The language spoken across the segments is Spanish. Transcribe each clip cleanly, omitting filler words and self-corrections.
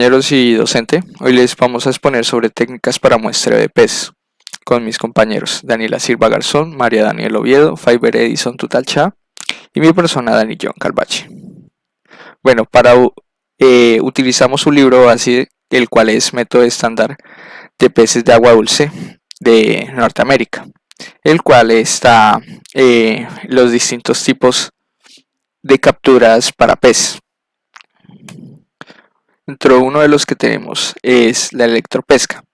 Compañeros y docente, hoy les vamos a exponer sobre técnicas para muestreo de peces con mis compañeros Daniela Silva Garzón, María Daniel Oviedo, Faiber Edison Tutalcha y mi persona Dani John Calvache. Bueno, utilizamos un libro base, el cual es Método Estándar de Peces de Agua Dulce de Norteamérica, el cual está los distintos tipos de capturas para peces. Dentro uno de los que tenemos es la electropesca,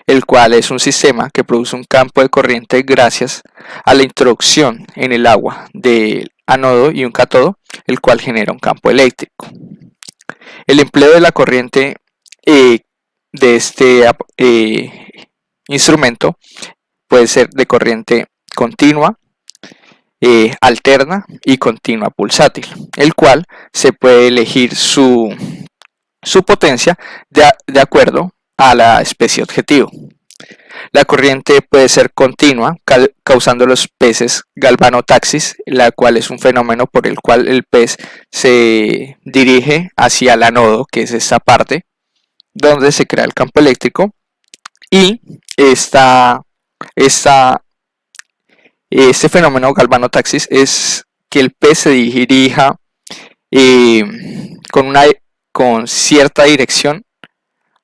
el cual es un sistema que produce un campo de corriente gracias a la introducción en el agua del ánodo y un cátodo, el cual genera un campo eléctrico. El empleo de la corriente de este instrumento puede ser de corriente continua, alterna y continua pulsátil, el cual se puede elegir su potencia de acuerdo a la especie objetivo. La corriente puede ser continua, causando los peces galvanotaxis, la cual es un fenómeno por el cual el pez se dirige hacia el anodo, que es esta parte donde se crea el campo eléctrico, y este fenómeno galvanotaxis es que el pez se dirija con cierta dirección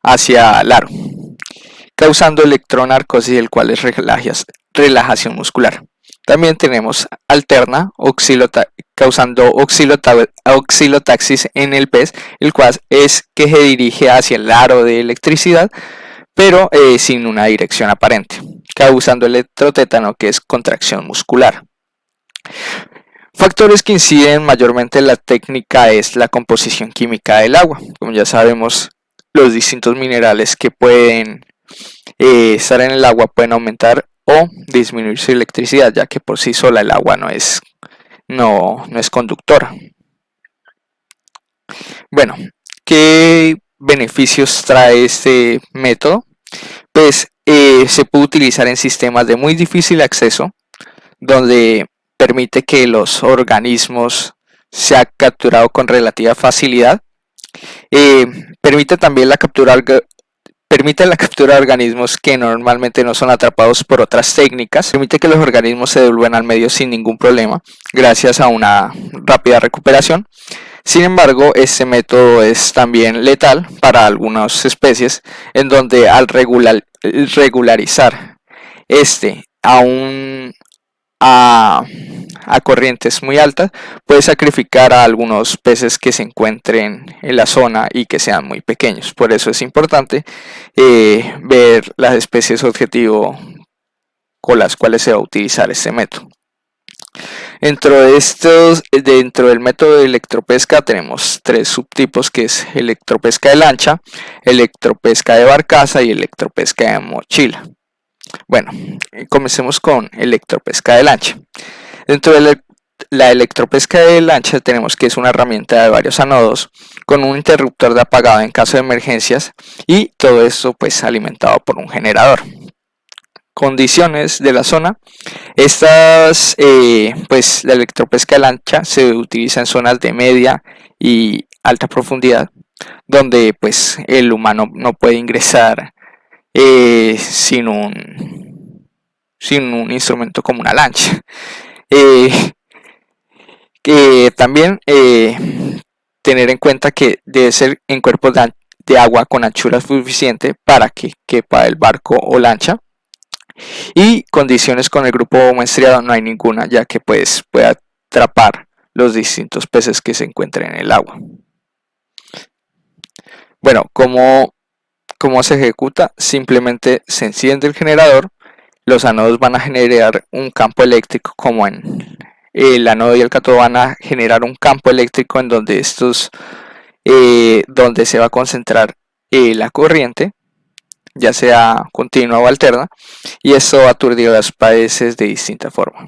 hacia el aro, causando electronarcosis, el cual es relajación muscular. También tenemos alterna, causando oxilotaxis en el pez, el cual es que se dirige hacia el aro de electricidad, pero sin una dirección aparente, causando electrotétano, que es contracción muscular. Factores que inciden mayormente en la técnica es la composición química del agua. Como ya sabemos, los distintos minerales que pueden estar en el agua pueden aumentar o disminuir su electricidad, ya que por sí sola el agua no es conductora. Bueno, ¿qué beneficios trae este método? Pues se puede utilizar en sistemas de muy difícil acceso, donde permite que los organismos sean capturados con relativa facilidad. Permite también la captura de organismos que normalmente no son atrapados por otras técnicas. Permite que los organismos se devuelvan al medio sin ningún problema, gracias a una rápida recuperación. Sin embargo, este método es también letal para algunas especies, en donde al regularizar a corrientes muy altas, puede sacrificar a algunos peces que se encuentren en la zona y que sean muy pequeños. Por eso es importante ver las especies objetivo con las cuales se va a utilizar este método. Dentro del método de electropesca tenemos tres subtipos, que es electropesca de lancha, electropesca de barcaza y electropesca de mochila. Bueno, comencemos con electropesca de lancha. Dentro de la electropesca de lancha tenemos que es una herramienta de varios anodos con un interruptor de apagado en caso de emergencias, y todo esto pues alimentado por un generador. Condiciones de la zona. Pues la electropesca de lancha se utiliza en zonas de media y alta profundidad, donde pues el humano no puede ingresar sin un instrumento como una lancha. También tener en cuenta que debe ser en cuerpos de agua con anchura suficiente para que quepa el barco o lancha, y condiciones con el grupo muestreado no hay ninguna, ya que pues puede atrapar los distintos peces que se encuentren en el agua. Bueno, ¿cómo se ejecuta? Simplemente se enciende el generador, los anodos van a generar un campo eléctrico, como en el anodo y el cátodo van a generar un campo eléctrico en donde donde se va a concentrar la corriente, ya sea continua o alterna, y esto va a aturdir a los peces de distinta forma.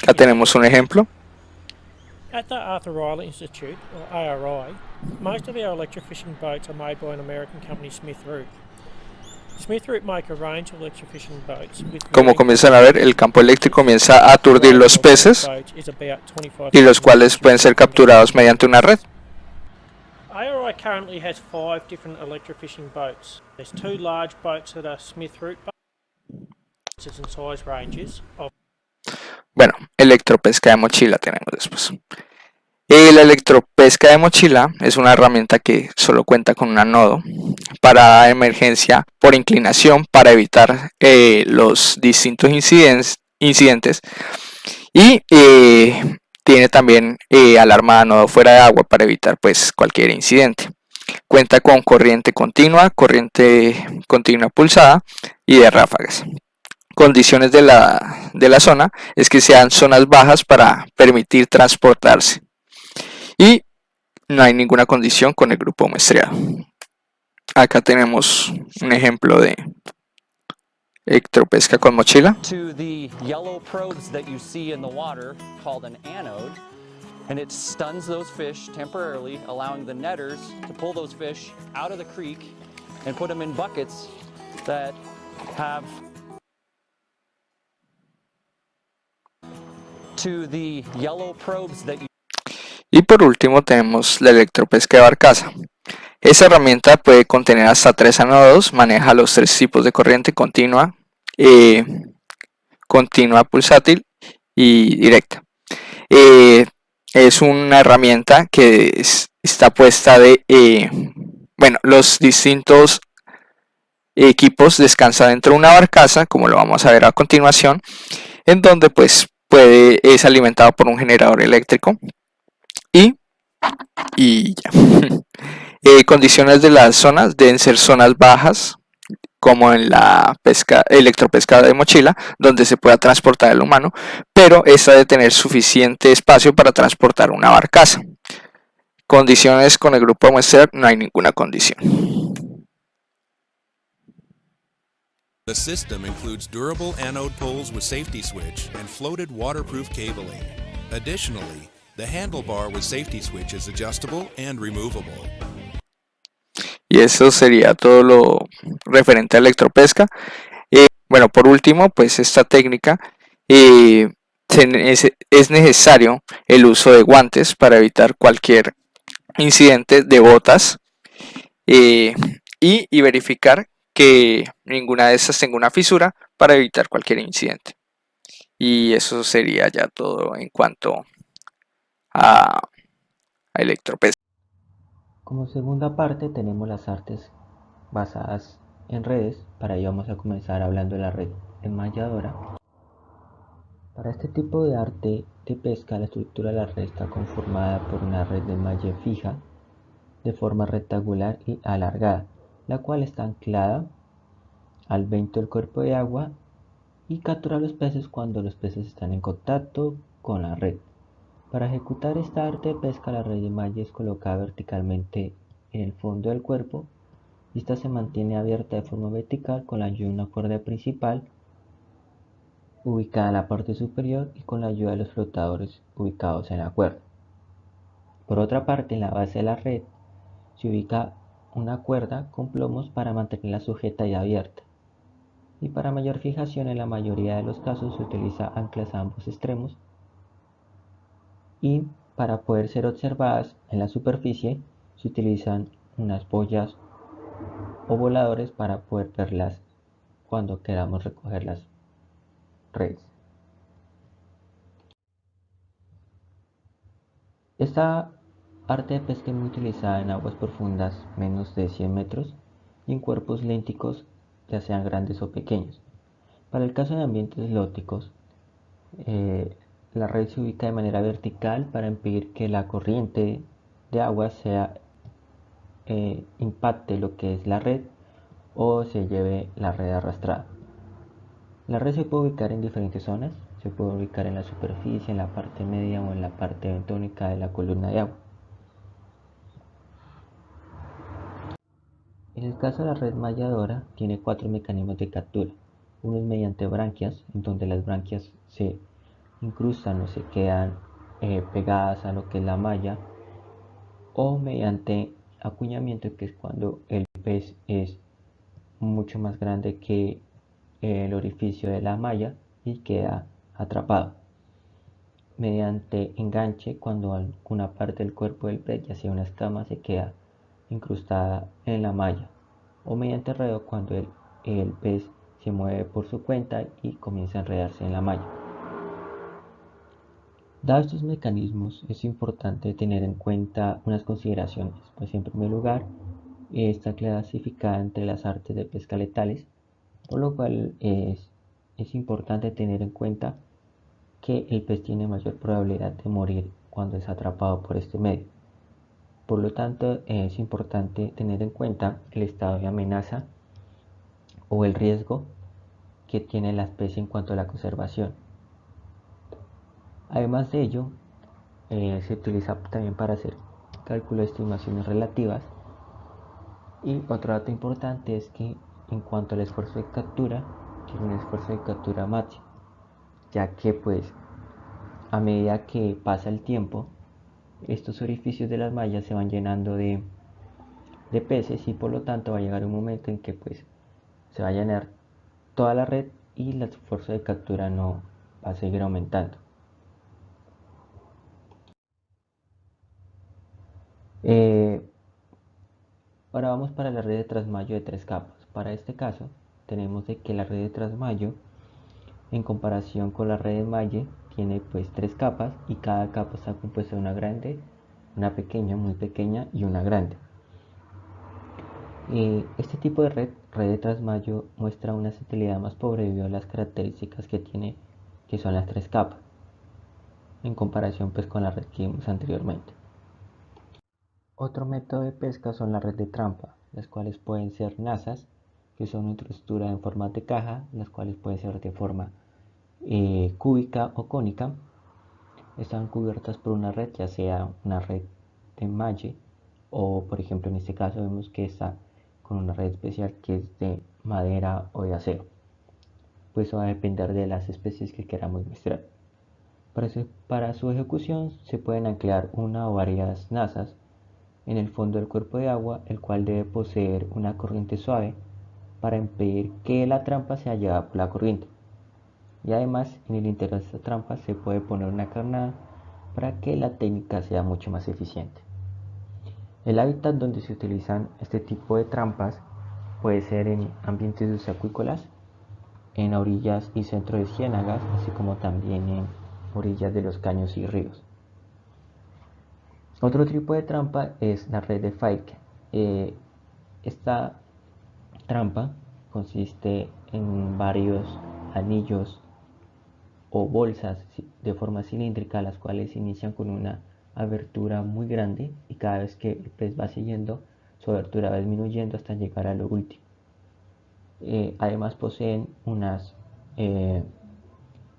Acá tenemos un ejemplo. At the Arthur Riley Institute, or ARI, most of our electrofishing boats are made by an American company, Smith Root. Smith Root make a range of electrofishing boats. Como comienzan a ver, el campo eléctrico comienza a aturdir los peces, y los cuales pueden ser capturados mediante una red. ARI RI currently has 5 different electrofishing boats. There's 2 large boats that are Smith Root boats and size ranges of. Bueno, electropesca de mochila tenemos después. La electropesca de mochila es una herramienta que solo cuenta con un nodo para emergencia por inclinación para evitar los distintos incidentes y tiene también alarma de nodo fuera de agua para evitar pues cualquier incidente. Cuenta con corriente continua pulsada y de ráfagas. Condiciones de la zona es que sean zonas bajas para permitir transportarse. Y no hay ninguna condición con el grupo muestreado. Acá tenemos un ejemplo de electropesca con mochila. To the yellow probes that you see in the water called an anode, and it stuns those fish temporarily, allowing the netters to pull those fish out of the creek and put them in buckets that have. To the yellow probes that you. Y por último tenemos la electropesca de barcaza. Esa herramienta puede contener hasta 3 anodos, maneja los 3 tipos de corriente continua, continua pulsátil y directa. Es una herramienta que está puesta de, los distintos equipos descansan dentro de una barcaza, como lo vamos a ver a continuación, en donde pues es alimentado por un generador eléctrico y ya. Condiciones de las zonas deben ser zonas bajas, como en la electropesca de mochila, donde se pueda transportar el humano, pero esta debe tener suficiente espacio para transportar una barcaza. Condiciones con el grupo muestrear, no hay ninguna condición. The system includes durable anode poles with safety switch and floated waterproof cabling. Additionally, the handlebar with safety switch is adjustable and removable. Y eso sería todo lo referente a electropesca. Bueno, por último, pues esta técnica es necesario el uso de guantes para evitar cualquier incidente, de botas y verificar que ninguna de estas tenga una fisura para evitar cualquier incidente. Y eso sería ya todo en cuanto a electropesca. Como segunda parte tenemos las artes basadas en redes. Para ello vamos a comenzar hablando de la red enmalladora. Para este tipo de arte de pesca, la estructura de la red está conformada por una red de enmalle fija de forma rectangular y alargada, la cual está anclada al viento del cuerpo de agua y captura a los peces cuando los peces están en contacto con la red. Para ejecutar esta arte de pesca, la red de enmalle es colocada verticalmente en el fondo del cuerpo y esta se mantiene abierta de forma vertical con la ayuda de una cuerda principal ubicada en la parte superior y con la ayuda de los flotadores ubicados en la cuerda. Por otra parte, en la base de la red se ubica una cuerda con plomos para mantenerla sujeta y abierta. Y para mayor fijación, en la mayoría de los casos se utiliza anclas a ambos extremos. Y para poder ser observadas en la superficie se utilizan unas boyas o voladores para poder verlas cuando queramos recoger las redes. Esta arte de pesca es muy utilizada en aguas profundas menos de 100 metros y en cuerpos lénticos, ya sean grandes o pequeños. Para el caso de ambientes lóticos, la red se ubica de manera vertical para impedir que la corriente de agua impacte lo que es la red o se lleve la red arrastrada. La red se puede ubicar en diferentes zonas, se puede ubicar en la superficie, en la parte media o en la parte bentónica de la columna de agua. En el caso de la red malladora, tiene 4 mecanismos de captura. Uno es mediante branquias, en donde las branquias se incrustan o se quedan pegadas a lo que es la malla, o mediante acuñamiento, que es cuando el pez es mucho más grande que el orificio de la malla y queda atrapado. Mediante enganche, cuando alguna parte del cuerpo del pez, ya sea una escama, se queda incrustada en la malla, o mediante enredo cuando el pez se mueve por su cuenta y comienza a enredarse en la malla. Dados estos mecanismos, es importante tener en cuenta unas consideraciones, pues en primer lugar, está clasificada entre las artes de pesca letales, por lo cual es importante tener en cuenta que el pez tiene mayor probabilidad de morir cuando es atrapado por este medio. Por lo tanto, es importante tener en cuenta el estado de amenaza o el riesgo que tiene la especie en cuanto a la conservación. Además de ello, se utiliza también para hacer cálculo de estimaciones relativas. Y otro dato importante es que en cuanto al esfuerzo de captura, tiene un esfuerzo de captura máximo, ya que pues a medida que pasa el tiempo, estos orificios de las mallas se van llenando de peces y por lo tanto va a llegar un momento en que pues se va a llenar toda la red y el esfuerzo de captura no va a seguir aumentando. Eh, Ahora vamos para la red de trasmayo de 3 capas. Para este caso tenemos de que la red de trasmayo en comparación con la red de malle tiene pues 3 capas y cada capa está compuesta de una grande, una pequeña, muy pequeña y una grande. Este tipo de red de trasmayo, muestra una sensibilidad más pobre debido a las características que tiene, que son las 3 capas, en comparación pues con la red que vimos anteriormente. Otro método de pesca son la red de trampa, las cuales pueden ser nazas, que son una estructura en forma de caja, las cuales pueden ser de forma cúbica o cónica. Están cubiertas por una red, ya sea una red de malle o por ejemplo en este caso vemos que está con una red especial que es de madera o de acero. Pues eso va a depender de las especies que queramos mostrar. Para su ejecución se pueden anclar una o varias nazas en el fondo del cuerpo de agua, el cual debe poseer una corriente suave para impedir que la trampa sea llevada por la corriente. Y además en el interior de esta trampa se puede poner una carnada para que la técnica sea mucho más eficiente. El hábitat donde se utilizan este tipo de trampas puede ser en ambientes acuícolas, en orillas y centro de ciénagas, así como también en orillas de los caños y ríos. Otro tipo de trampa es la red de Fike. Esta trampa consiste en varios anillos o bolsas de forma cilíndrica, las cuales inician con una abertura muy grande y cada vez que el pez va siguiendo, su abertura va disminuyendo hasta llegar a lo último. Además poseen unas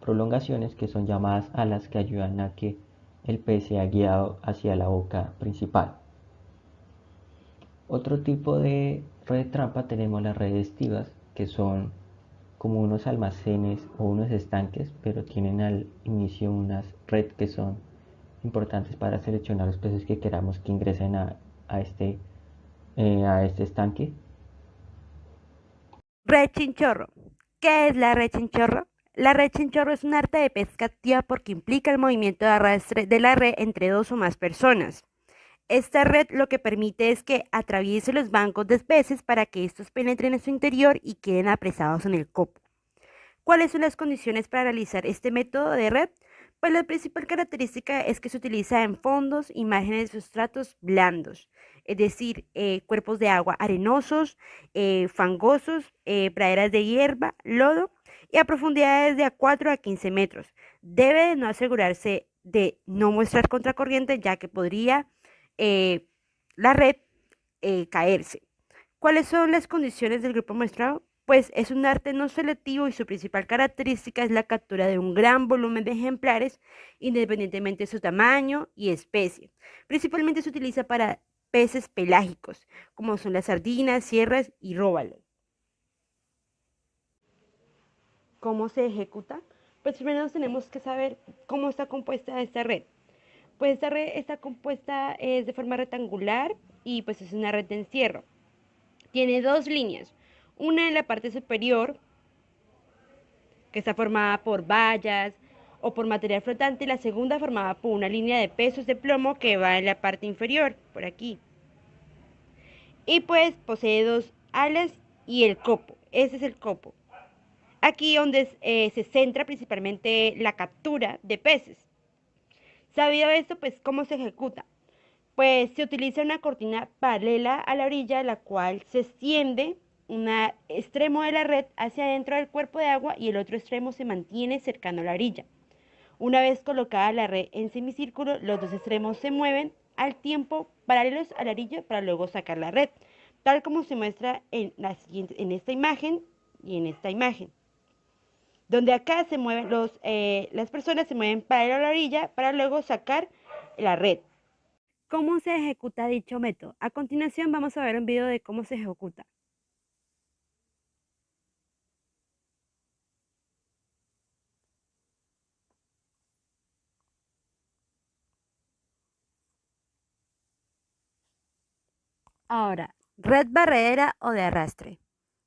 prolongaciones que son llamadas alas, que ayudan a que el pez sea guiado hacia la boca principal. Otro tipo de red de trampa tenemos las redes estivas, que son como unos almacenes o unos estanques, pero tienen al inicio unas redes que son importantes para seleccionar los peces que queramos que ingresen a este estanque. Red chinchorro. ¿Qué es la red chinchorro? La red chinchorro es un arte de pesca activa porque implica el movimiento de arrastre de la red entre dos o más personas. Esta red lo que permite es que atraviese los bancos de peces para que estos penetren en su interior y queden apresados en el copo. ¿Cuáles son las condiciones para realizar este método de red? Pues la principal característica es que se utiliza en fondos y márgenes de sustratos blandos, es decir, cuerpos de agua arenosos, fangosos, praderas de hierba, lodo y a profundidades de a 4 a 15 metros. Debe de no asegurarse de no mostrar contracorriente, ya que podría la red caerse. ¿Cuáles son las condiciones del grupo muestrado? Pues es un arte no selectivo y su principal característica es la captura de un gran volumen de ejemplares independientemente de su tamaño y especie. Principalmente se utiliza para peces pelágicos, como son las sardinas, sierras y róbalos. ¿Cómo se ejecuta? Pues primero tenemos que saber cómo está compuesta esta red. Pues esta red está compuesta de forma rectangular y pues es una red de encierro. Tiene dos líneas, una en la parte superior, que está formada por vallas o por material flotante, y la segunda formada por una línea de pesos de plomo que va en la parte inferior, por aquí. y pues posee dos alas y el copo. Ese es el copo. Aquí donde se centra principalmente la captura de peces. Sabido esto, pues ¿cómo se ejecuta? Pues se utiliza una cortina paralela a la orilla, la cual se extiende un extremo de la red hacia adentro del cuerpo de agua y el otro extremo se mantiene cercano a la orilla. Una vez colocada la red en semicírculo, los dos extremos se mueven al tiempo paralelos a la orilla para luego sacar la red, tal como se muestra en esta imagen y en esta imagen, donde acá se mueven las personas se mueven paralelo a la orilla para luego sacar la red. ¿Cómo se ejecuta dicho método? A continuación vamos a ver un video de cómo se ejecuta. Ahora, red barredera o de arrastre.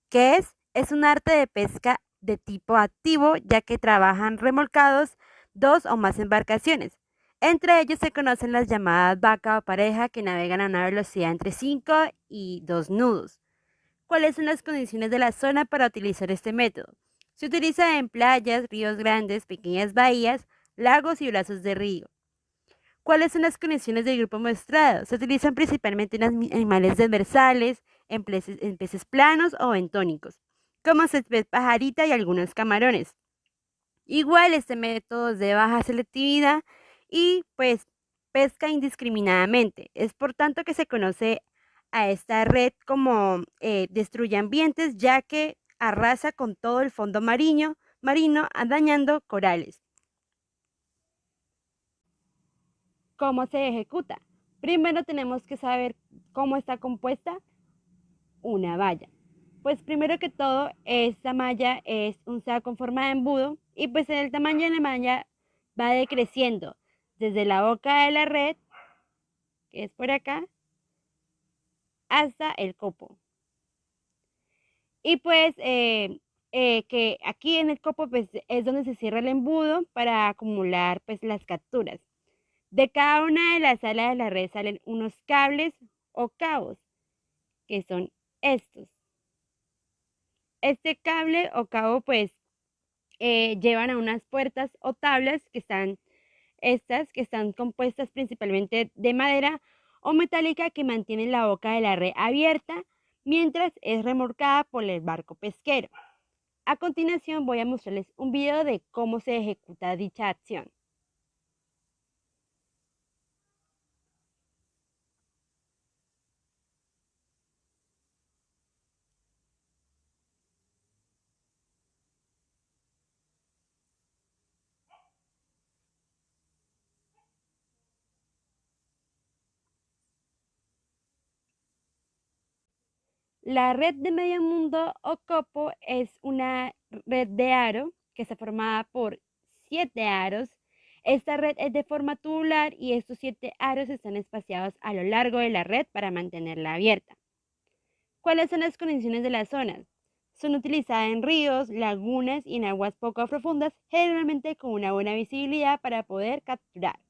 ¿Qué es? Es un arte de pesca de tipo activo, ya que trabajan remolcados dos o más embarcaciones. Entre ellos se conocen las llamadas vaca o pareja, que navegan a una velocidad entre 5 y 2 nudos. ¿Cuáles son las condiciones de la zona para utilizar este método? Se utiliza en playas, ríos grandes, pequeñas bahías, lagos y brazos de río. ¿Cuáles son las condiciones del grupo muestrado? Se utilizan principalmente en animales demersales, en peces planos o bentónicos, como pez pajarita y algunos camarones. Igual este método es de baja selectividad y pues pesca indiscriminadamente. Es por tanto que se conoce a esta red como destruye ambientes, ya que arrasa con todo el fondo marino dañando corales. ¿Cómo se ejecuta? Primero tenemos que saber cómo está compuesta una valla. Pues primero que todo, esta malla es un saco con forma de embudo y pues el tamaño de la malla va decreciendo desde la boca de la red, que es por acá, hasta el copo. Y pues que aquí en el copo pues es donde se cierra el embudo para acumular pues las capturas. De cada una de las alas de la red salen unos cables o cabos, que son estos. Este cable o cabo pues llevan a unas puertas o tablas que están compuestas principalmente de madera o metálica, que mantienen la boca de la red abierta mientras es remolcada por el barco pesquero. A continuación voy a mostrarles un video de cómo se ejecuta dicha acción. La red de medio mundo o copo es una red de aro que está formada por 7 aros. Esta red es de forma tubular y estos 7 aros están espaciados a lo largo de la red para mantenerla abierta. ¿Cuáles son las condiciones de las zonas? Son utilizadas en ríos, lagunas y en aguas poco profundas, generalmente con una buena visibilidad para poder capturar.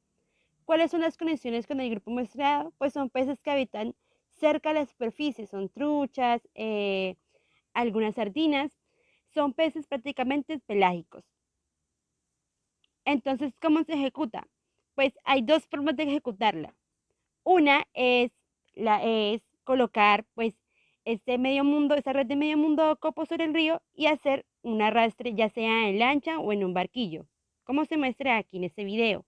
¿Cuáles son las condiciones con el grupo muestrado? Pues son peces que habitan cerca de la superficie, son truchas, algunas sardinas, son peces prácticamente pelágicos. Entonces, ¿cómo se ejecuta? Pues hay dos formas de ejecutarla. Una es colocar pues esta red de medio mundo copo sobre el río y hacer un arrastre, ya sea en lancha o en un barquillo, como se muestra aquí en este video.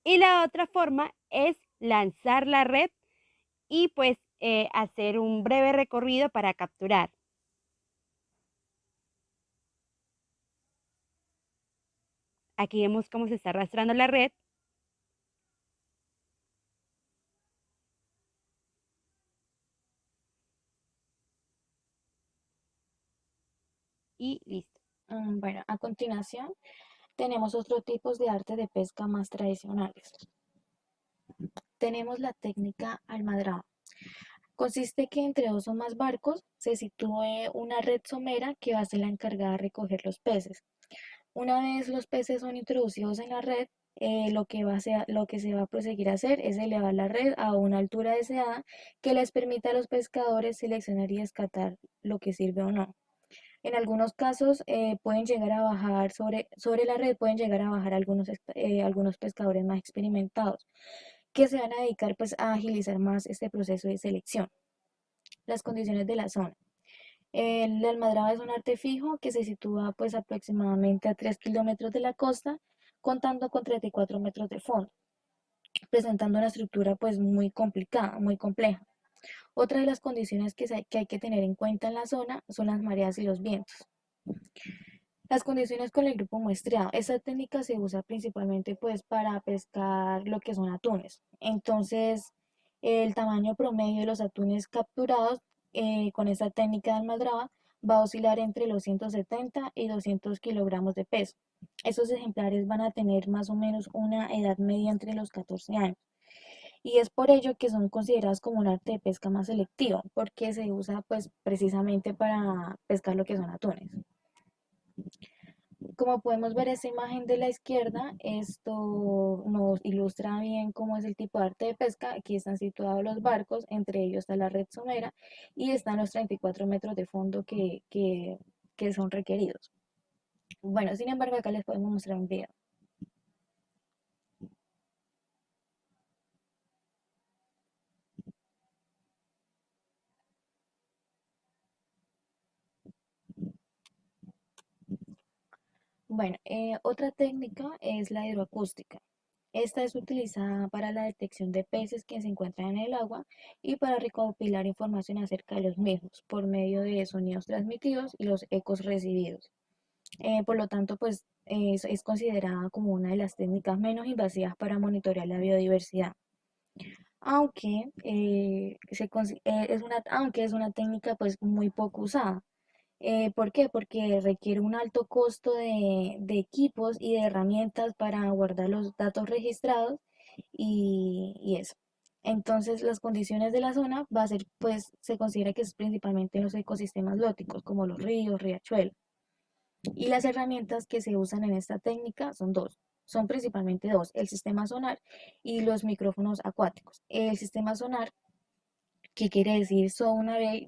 Y la otra forma es lanzar la red y pues hacer un breve recorrido para capturar. Aquí vemos cómo se está arrastrando la red. Y listo. Bueno, a continuación tenemos otros tipos de arte de pesca más tradicionales. Tenemos la técnica almadraba. Consiste que entre dos o más barcos se sitúe una red somera que va a ser la encargada de recoger los peces. Una vez los peces son introducidos en la red, lo que se va a proseguir a hacer es elevar la red a una altura deseada que les permita a los pescadores seleccionar y descartar lo que sirve o no. En algunos casos pueden llegar a bajar sobre la red, pueden llegar a bajar algunos pescadores más experimentados que se van a dedicar pues a agilizar más este proceso de selección. Las condiciones de la zona. La almadraba es un arte fijo que se sitúa pues aproximadamente a 3 kilómetros de la costa, contando con 34 metros de fondo, presentando una estructura pues muy complicada, muy compleja. Otra de las condiciones que hay que tener en cuenta en la zona son las mareas y los vientos. Las condiciones con el grupo muestreado. Esta técnica se usa principalmente pues para pescar lo que son atunes. Entonces, el tamaño promedio de los atunes capturados con esta técnica de almadraba va a oscilar entre los 170 y 200 kilogramos de peso. Estos ejemplares van a tener más o menos una edad media entre los 14 años. Y es por ello que son considerados como un arte de pesca más selectivo, porque se usa pues precisamente para pescar lo que son atunes. Como podemos ver esta imagen de la izquierda, esto nos ilustra bien cómo es el tipo de arte de pesca. Aquí están situados los barcos, entre ellos está la red somera y están los 34 metros de fondo que son requeridos. Bueno, sin embargo, acá les podemos mostrar un video. Bueno, otra técnica es la hidroacústica. Esta es utilizada para la detección de peces que se encuentran en el agua y para recopilar información acerca de los mismos por medio de sonidos transmitidos y los ecos recibidos. Por lo tanto, pues es considerada como una de las técnicas menos invasivas para monitorear la biodiversidad. Aunque, aunque es una técnica pues muy poco usada. ¿Por qué? Porque requiere un alto costo de equipos y de herramientas para guardar los datos registrados y eso. Entonces, las condiciones de la zona va a ser, pues, se considera que es principalmente en los ecosistemas lóticos, como los ríos, riachuelos. Y las herramientas que se usan en esta técnica son dos. Son principalmente dos, el sistema sonar y los micrófonos acuáticos. El sistema sonar que quiere decir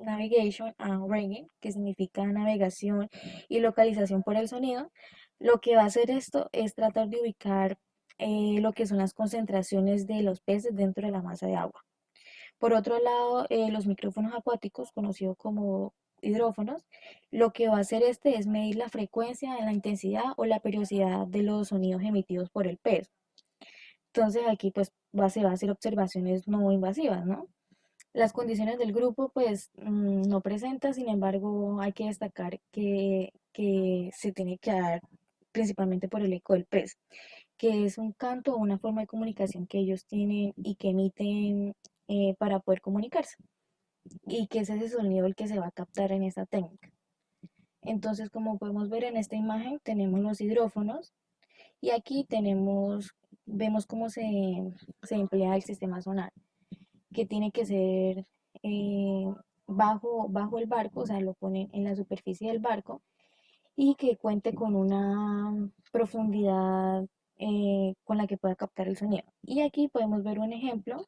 Navigation and Ranking, que significa navegación y localización por el sonido. Lo que va a hacer esto es tratar de ubicar lo que son las concentraciones de los peces dentro de la masa de agua. Por otro lado, los micrófonos acuáticos, conocidos como hidrófonos, lo que va a hacer este es medir la frecuencia, la intensidad o la periodicidad de los sonidos emitidos por el pez. Entonces aquí pues se va a hacer observaciones no invasivas, ¿no? Las condiciones del grupo, pues no presenta, sin embargo, hay que destacar que se tiene que dar principalmente por el eco del pez, que es un canto o una forma de comunicación que ellos tienen y que emiten para poder comunicarse, y que es ese sonido el que se va a captar en esta técnica. Entonces, como podemos ver en esta imagen, tenemos los hidrófonos y aquí vemos cómo se emplea el sistema sonar, que tiene que ser eh, bajo el barco, o sea, lo ponen en la superficie del barco y que cuente con una profundidad con la que pueda captar el sonido. Y aquí podemos ver un ejemplo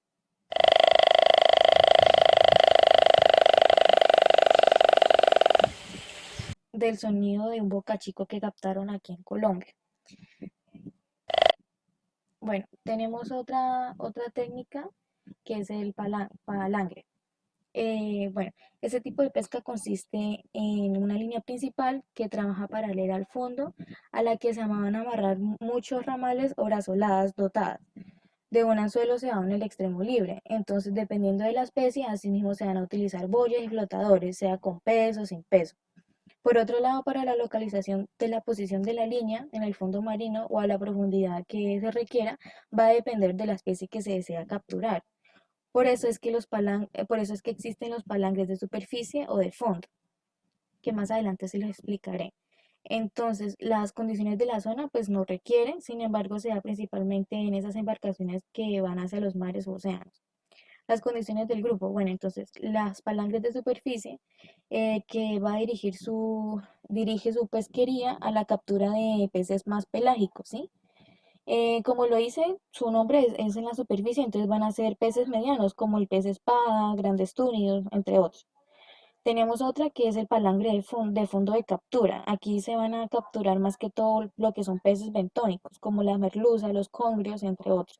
del sonido de un bocachico que captaron aquí en Colombia. Bueno, tenemos otra técnica que es el palangre. Bueno, ese tipo de pesca consiste en una línea principal que trabaja paralela al fondo, a la que se van a amarrar muchos ramales o brazoladas dotadas de un anzuelo cebado en el extremo libre. Entonces, dependiendo de la especie, asimismo se van a utilizar boyas y flotadores, sea con peso o sin peso. Por otro lado, para la localización de la posición de la línea en el fondo marino o a la profundidad que se requiera, va a depender de la especie que se desea capturar. Por eso es que existen los palangres de superficie o de fondo, que más adelante se los explicaré. Entonces, las condiciones de la zona pues no requieren, sin embargo, se da principalmente en esas embarcaciones que van hacia los mares o océanos. Las condiciones del grupo. Bueno, entonces las palangres de superficie que va a dirige su pesquería a la captura de peces más pelágicos, ¿sí? Como lo dice, su nombre es en la superficie, entonces van a ser peces medianos, como el pez espada, grandes túnidos, entre otros. Tenemos otra que es el palangre de fondo de captura. Aquí se van a capturar más que todo lo que son peces bentónicos, como la merluza, los congrios, entre otros.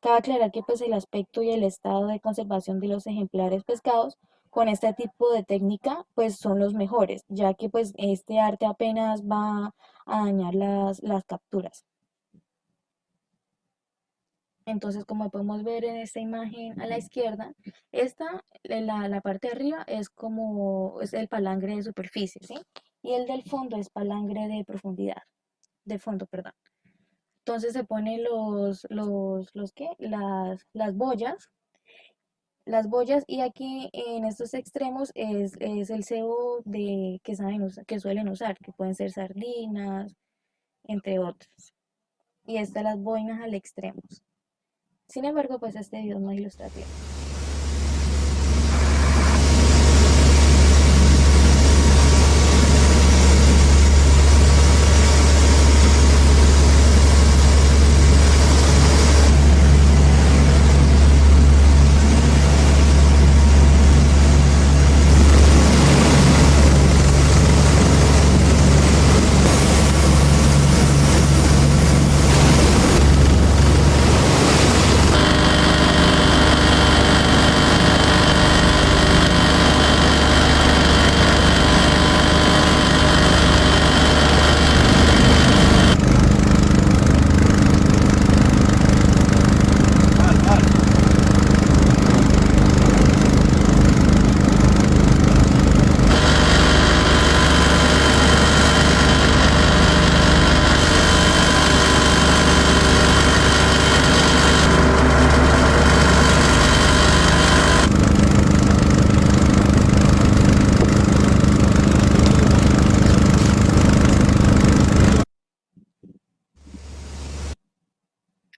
Cabe aclarar que pues el aspecto y el estado de conservación de los ejemplares pescados con este tipo de técnica pues son los mejores, ya que pues este arte apenas va a dañar las capturas. Entonces, como podemos ver en esta imagen a la izquierda, la parte de arriba es como es el palangre de superficie, ¿sí? Y el del fondo es palangre de profundidad, de fondo, perdón. Entonces se ponen ¿qué? Las boyas y aquí en estos extremos es el cebo que suelen usar, que pueden ser sardinas, entre otros. Y estas las boinas al extremo. Sin embargo, pues este video no es ilustrativo.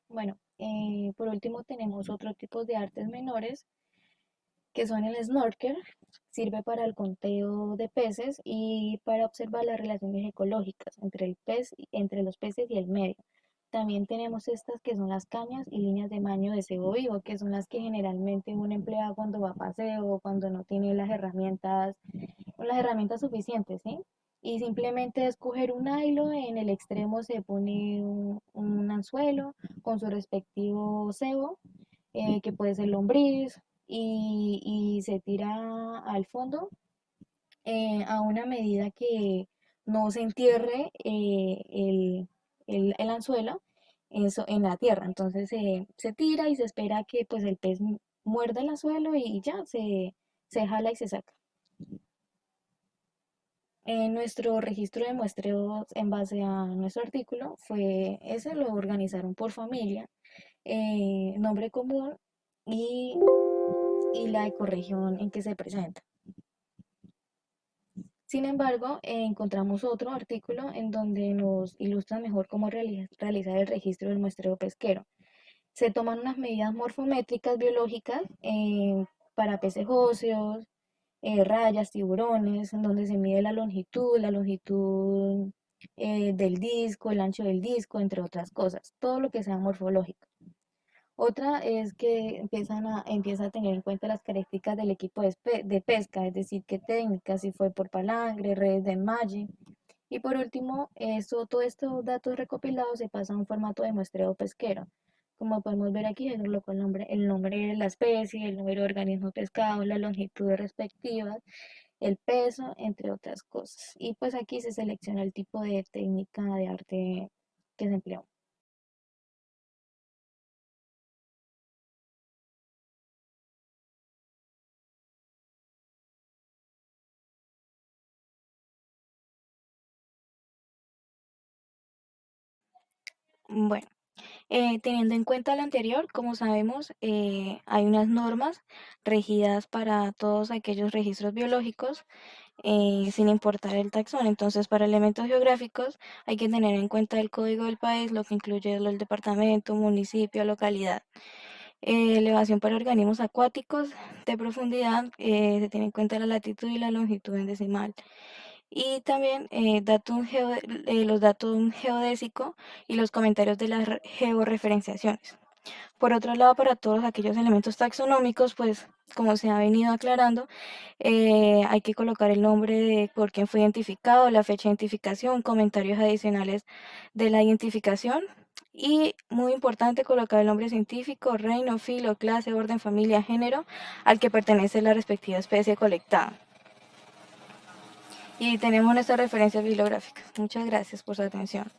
Bueno, por último tenemos otro tipo de artes menores que son el snorkel. Sirve para el conteo de peces y para observar las relaciones ecológicas entre los peces y el medio. También tenemos estas que son las cañas y líneas de baño de cebo vivo, que son las que generalmente uno emplea cuando va a paseo o cuando no tiene las herramientas suficientes, ¿sí? Y simplemente es coger un hilo, en el extremo se pone un anzuelo con su respectivo cebo, que puede ser lombriz, y se tira al fondo a una medida que no se entierre el anzuelo en la tierra. Entonces se tira y se espera que pues el pez muerda el anzuelo y ya se jala y se saca. Nuestro registro de muestreos en base a nuestro artículo lo organizaron por familia, nombre común y, y la ecorregión en que se presenta. Sin embargo, encontramos otro artículo en donde nos ilustra mejor cómo realizar el registro del muestreo pesquero. Se toman unas medidas morfométricas biológicas para peces óseos, rayas, tiburones, en donde se mide la longitud del disco, el ancho del disco, entre otras cosas, todo lo que sea morfológico. Otra es que empieza a tener en cuenta las características del equipo de pesca, es decir, qué técnica, si fue por palangre, redes de enmalle. Y por último, todos estos datos recopilados se pasan a un formato de muestreo pesquero. Como podemos ver aquí, se colocó el nombre de la especie, el número de organismos pescados, las longitudes respectivas, el peso, entre otras cosas. Y pues aquí se selecciona el tipo de técnica de arte que se empleó. Bueno. Teniendo en cuenta lo anterior, como sabemos, hay unas normas regidas para todos aquellos registros biológicos, sin importar el taxón. Entonces, para elementos geográficos hay que tener en cuenta el código del país, lo que incluye el departamento, municipio, localidad. Elevación para organismos acuáticos de profundidad, se tiene en cuenta la latitud y la longitud en decimal. Y también los datos geodésicos y los comentarios de las georreferenciaciones. Por otro lado, para todos aquellos elementos taxonómicos, pues como se ha venido aclarando, hay que colocar el nombre de por quién fue identificado, la fecha de identificación, comentarios adicionales de la identificación y muy importante colocar el nombre científico, reino, filo, clase, orden, familia, género al que pertenece la respectiva especie colectada. Y tenemos nuestras referencias bibliográficas. Muchas gracias por su atención.